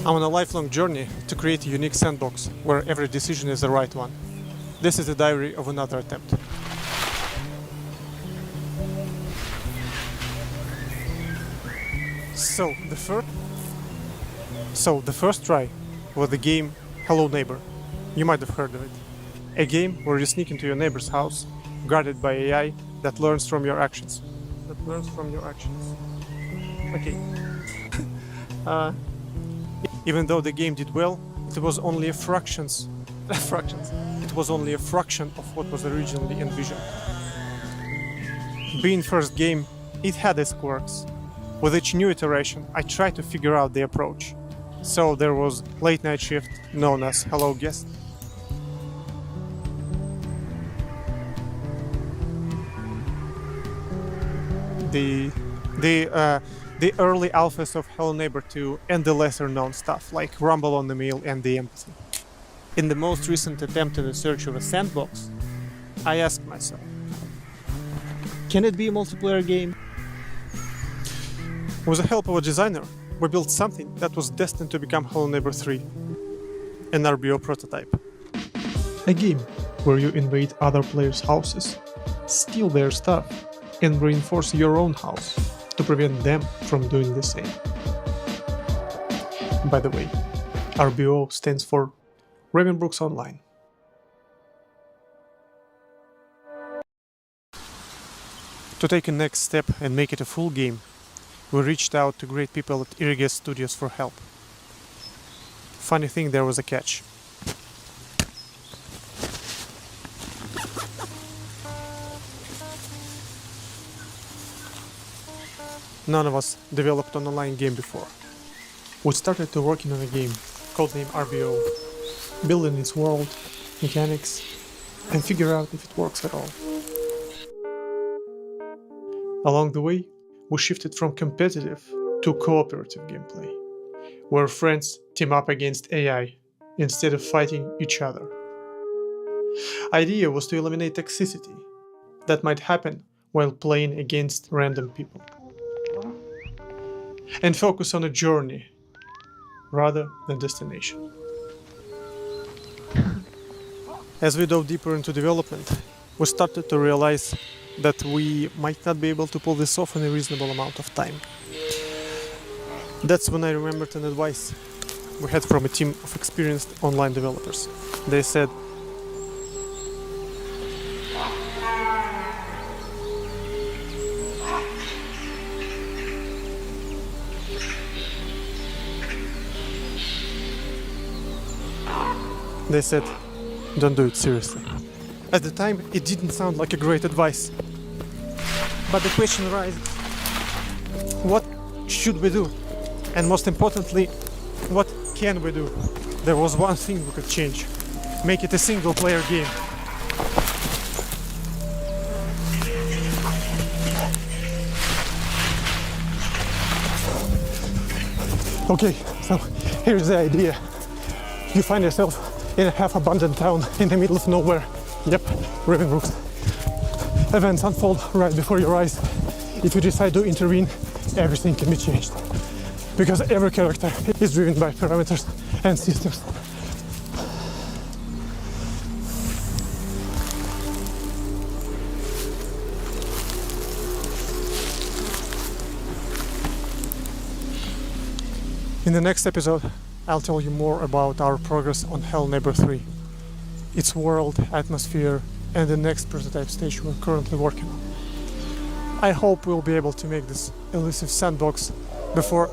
I'm on a lifelong journey to create a unique sandbox where every decision is the right one. This is the diary of another attempt. So the first try was the game Hello Neighbor. You might have heard of it. A game where you sneak into your neighbor's house, guarded by AI that learns from your actions. Okay. Even though the game did well, it was only a fraction of what was originally envisioned. Being first game, it had its quirks. With each new iteration, I tried to figure out the approach. So there was late night shift known as Hello Guest. The early alphas of Hello Neighbor 2 and the lesser known stuff like Rumble on the Mill and the Empathy. In the most recent attempt in the search of a sandbox, I asked myself, can it be a multiplayer game? With the help of a designer, we built something that was destined to become Hello Neighbor 3, an RBO prototype. A game where you invade other players' houses, steal their stuff, and reinforce your own house to prevent them from doing the same. By the way, RBO stands for Ravenbrooks Online. To take a next step and make it a full game, we reached out to great people at Eerie Studios for help. Funny thing, there was a catch. None of us developed an online game before. We started to working on a game, codenamed RBO, building its world, mechanics, and figure out if it works at all. Along the way, we shifted from competitive to cooperative gameplay, where friends team up against AI instead of fighting each other. Idea was to eliminate toxicity that might happen while playing against random people, and focus on a journey rather than destination. As we dove deeper into development, we started to realize that we might not be able to pull this off in a reasonable amount of time. That's when I remembered an advice we had from a team of experienced online developers. They said, don't do it seriously. At the time, it didn't sound like a great advice. But the question arises, what should we do? And most importantly, what can we do? There was one thing we could change. Make it a single-player game. Okay, so here's the idea. You find yourself in a half-abandoned town in the middle of nowhere. Yep, Ravenbrooks. Events unfold right before your eyes. If you decide to intervene, everything can be changed. Because every character is driven by parameters and systems. In the next episode, I'll tell you more about our progress on Hello Neighbor 3, its world, atmosphere, and the next prototype stage we're currently working on. I hope we'll be able to make this elusive sandbox before